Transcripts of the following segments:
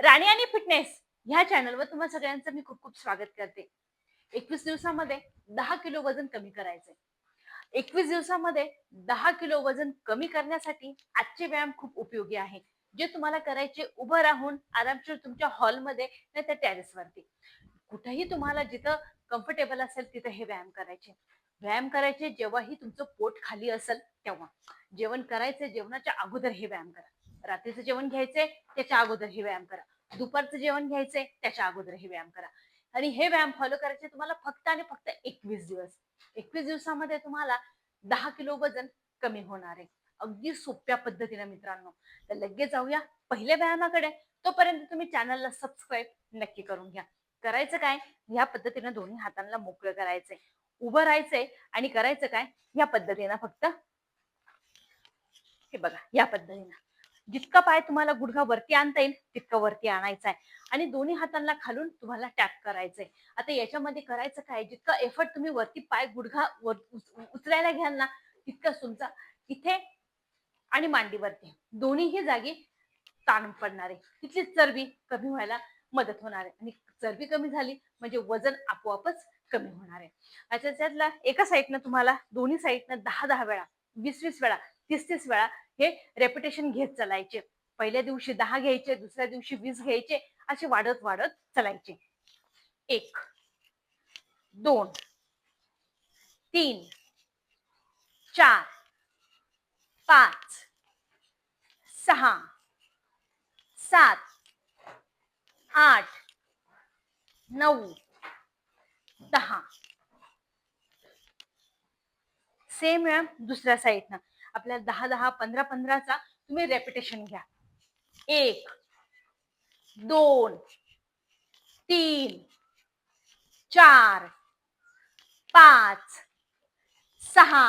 राणी आणि फिटनेस ह्या चॅनलवर तुम्हा सगळ्यांचं मी खूप खूप स्वागत करते. 21 दिवसामध्ये 10 किलो वजन कमी करायचंय. 21 दिवसामध्ये 10 किलो वजन कमी करण्यासाठी आजचे व्यायाम खूप उपयोगी आहे. जे तुम्हाला करायचे उभं राहून आरामशीर तुमच्या हॉलमध्ये नाही तर टेरेसवरती. कुठेही तुम्हाला जिथं कम्फर्टेबल असेल तिथे हे व्यायाम करायचे. व्यायाम करायचे जेव्हाही तुमचं पोट खाली असेल तेव्हा. जेवण करायचं जेवणाच्या अगोदर हे व्यायाम करा. रात्रीचं जेवण घ्यायचंय त्याच्या अगोदर हे व्यायाम करा. दुपारचं जेवण घ्यायचंय त्याच्या अगोदर हे व्यायाम करा. आणि हे व्यायाम फॉलो करायचे तुम्हाला फक्त आणि फक्त 21 दिवस. 21 दिवसामध्ये तुम्हाला 10 किलो वजन कमी होणार आहे. अगदी सोप्या पद्धतीने मित्रांनो. तर लगेच जाऊया पहिल्या व्यायामाकडे. तोपर्यंत तुम्ही चॅनलला सबस्क्राईब नक्की करून घ्या. करायचं काय, या पद्धतीने दोन्ही हातांना मोकळं करायचंय, उभं राहायचंय आणि करायचं काय या पद्धतीनं फक्त हे बघा या पद्धतीनं जितका पाय तुम्हाला गुडघा वरती आणता येईल तितका वरती आणायचा आहे आणि दोन्ही हातांना खालून तुम्हाला टॅप करायचंय. आता याच्यामध्ये करायचं काय, जितका एफर्ट तुम्ही वरती पाय गुडघा उचलायला घ्याल ना तितकंच तुमचा इथे आणि मांडीवरती दोन्हीही जागी ताण पडणार आहे. तिथली चरबी कमी व्हायला मदत होणार आहे आणि चरबी कमी झाली म्हणजे वजन आपोआपच कमी होणार आहे. त्यातला एका साईडनं तुम्हाला दोन्ही साईडनं 10-10 वेळा, 20-20 वेळा, 30-30 वेळा हे रेपिटेशन घेत चालायचे. पहिल्या दिवशी 10 घ्यायचे, दुसऱ्या दिवशी 20 घ्यायचे, असे वाढत वाढत चालायचे. 1 2 3 4 5 6 7 8 9 10. सेम व्यायाम दुसऱ्या साईडनं आपल्याला 10-10 15-15चा तुम्ही रेपिटेशन घ्या. 1 2 3 4 5 6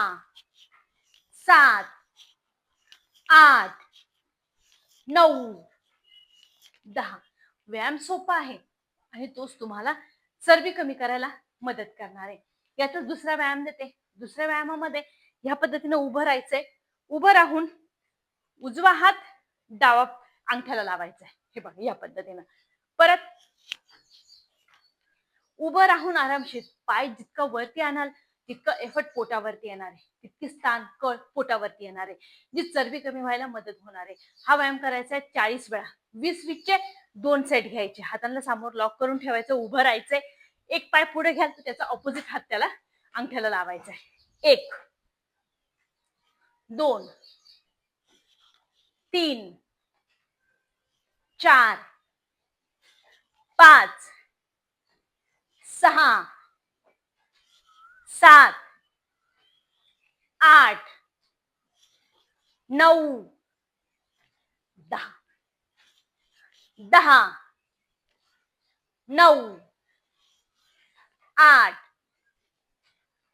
7 8 9 10. व्यायाम सोपा आहे आणि तोच तुम्हाला चरबी कमी करायला मदत करणार आहे. यातच दुसरा व्यायाम देते. दुसऱ्या व्यायामामध्ये ह्या पद्धतीने उभं राहायचंय. उभं राहून उजवा हात डावा अंगठ्याला लावायचा आहे. हे बघा या पद्धतीनं. परत उभं राहून आरामशीर पाय जितका वरती आणाल तितकं एफर्ट पोटावरती येणार आहे, तितकी स्थान कळ पोटावरती येणार आहे, जी चरबी कमी व्हायला मदत होणार आहे. हा व्यायाम करायचा आहे 40 वेळा. 20-20चे 2 सेट घ्यायचे. हातांना समोर लॉक करून ठेवायचं, उभं राहायचंय. एक पाय पुढे घ्याल तर त्याचा ऑपोजिट हात त्याला अंगठ्याला लावायचा आहे. 1 2 3 4 5 6 7 8 9 10 10 9 8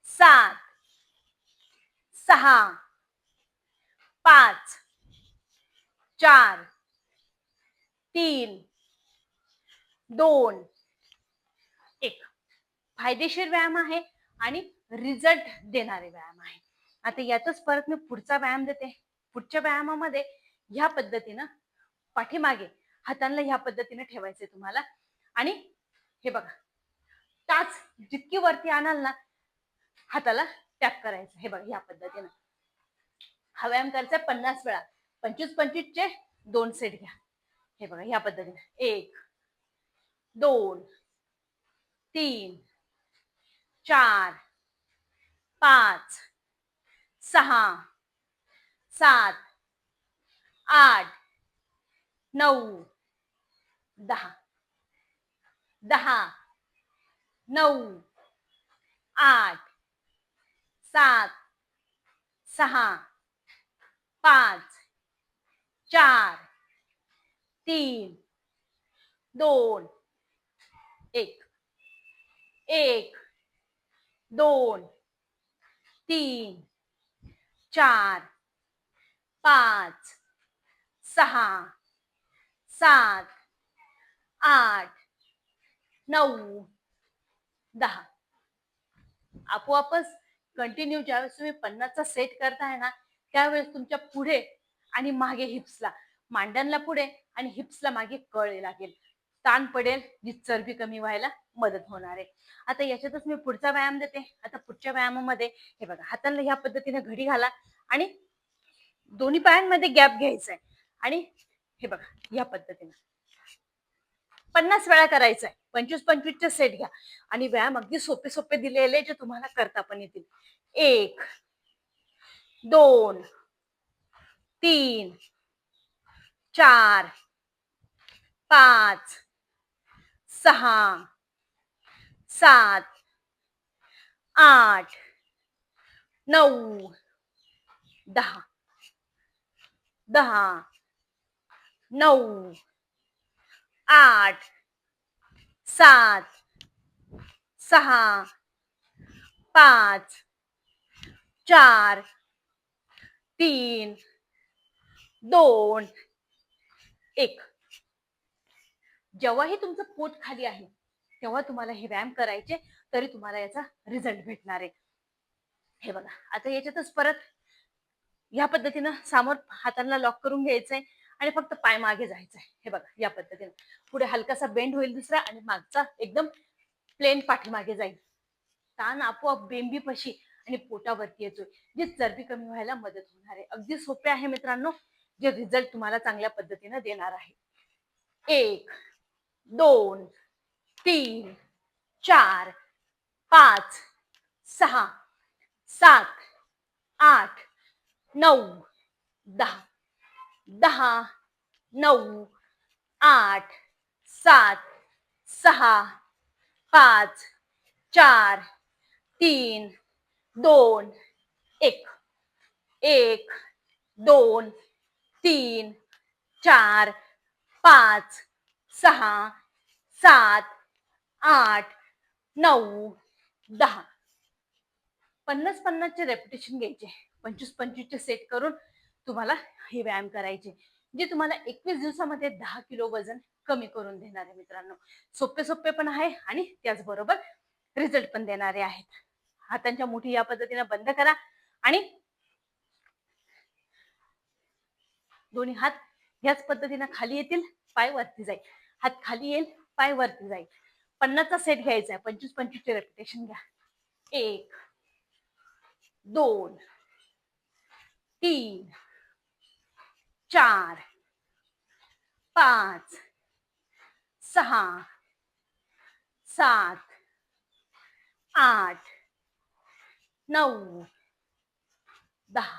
7 6 5 4 3 2 1. फायदेशीर व्यायाम आहे आणि रिझल्ट देणारे व्यायाम आहे. आता यातच परत मी पुढचा व्यायाम देते. पुढच्या व्यायामामध्ये ह्या पद्धतीनं पाठीमागे हातांना ह्या पद्धतीने ठेवायचे तुम्हाला आणि हे बघा टाच जितकी वरती आणाल ना हाताला टॅप करायचं. हे बघा या पद्धतीनं हा व्यायाम करायचा 50 वेळा. 25-25चे 2 सेट घ्या. हे बघा या पद्धतीने 1 2 3 4 5 6 7 8 9 10 10 9 8 7 6 5 4 3 2 1. 1 2 3 4 5 6 7 8 9 10. आपोआपच कंटिन्यू ज्यावेळेस तुम्ही 50चा सेट करताय ना त्यावेळेस तुमच्या पुढे आणि मागे हिप्सला, मांड्यांना पुढे आणि हिप्सला मागे कळ लागेल, ताण पडेल, जी चरबी कमी व्हायला मदत होणार आहे. आता याच्यातच मी पुढचा व्यायाम देते. आता पुढच्या व्यायामामध्ये हे बघा, हातांना ह्या पद्धतीने घडी घाला आणि दोन्ही पायांमध्ये गॅप घ्यायचा आहे आणि हे बघा या पद्धतीने 50 वेळा करायचा आहे. 25-25चे सेट घ्या आणि व्यायाम अगदी सोपे सोपे दिलेले जे तुम्हाला करता पण येतील. 1 2 3 4 5 6 7 8 9 10 10 9 8 7 6 5 4 3 2 1. जेव्हाही तुमचं पोट खाली आहे तेव्हा तुम्हाला हे व्यायाम करायचे, तरी तुम्हाला याचा रिझल्ट भेटणार आहे. हे बघा, आता याच्यातच परत या पद्धतीनं समोर हातांना लॉक करून घ्यायचंय आणि फक्त पाय मागे जायचंय. हे बघा या पद्धतीने पुढे हलकासा बेंड होईल दुसरा आणि मागचा एकदम प्लेन पाठीमागे जाईल. ताण आपोआप बेंबीपाशी आणि पोटावरती येतोय, जी चरबी कमी व्हायला मदत होणार आहे. अगदी सोपे आहे मित्रांनो, जे रिझल्ट तुम्हाला चांगल्या पद्धतीने देणार आहे. 1 2 3 4 5 6 7 8 9 10 10 9 8 7 6 5 4 3 2 1. 1 2 3 4 5 6 7 8 9 10. 50-50चे रेपिटेशन घ्यायचे. 25-25चे सेट करून तुम्हाला हे व्यायाम करायचे, जे तुम्हाला 21 दिवसामध्ये 10 किलो वजन कमी करून देणार आहे मित्रांनो. सोपे सोपे पण आहे आणि त्याचबरोबर रिझल्ट पण देणारे आहेत. हातांच्या मुठी या पद्धतीने बंद करा आणि दोन्ही हात याच पद्धतीने खाली येतील, पाय वरती जाईल. हात खाली येईल, पाय वरती जाईल. 50चा सेट घ्यायचा आहे. 25-25चे रेपिटेशन घ्या. 1 2 3 4 5 6 7 8 9 10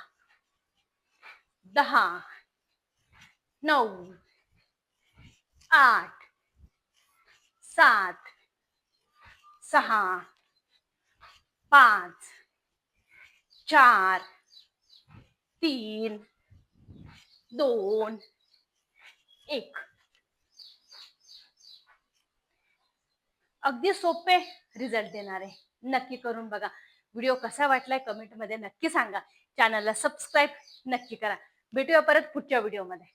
10 9 8 7 6 5 4 3 2 1. अगदी सोपे रिझल्ट देणार आहे. नक्की करून बघा. व्हिडिओ कसा वाटलाय कमेंटमध्ये नक्की सांगा. चॅनलला सबस्क्राईब नक्की करा. भेटूया परत पुढच्या व्हिडिओमध्ये.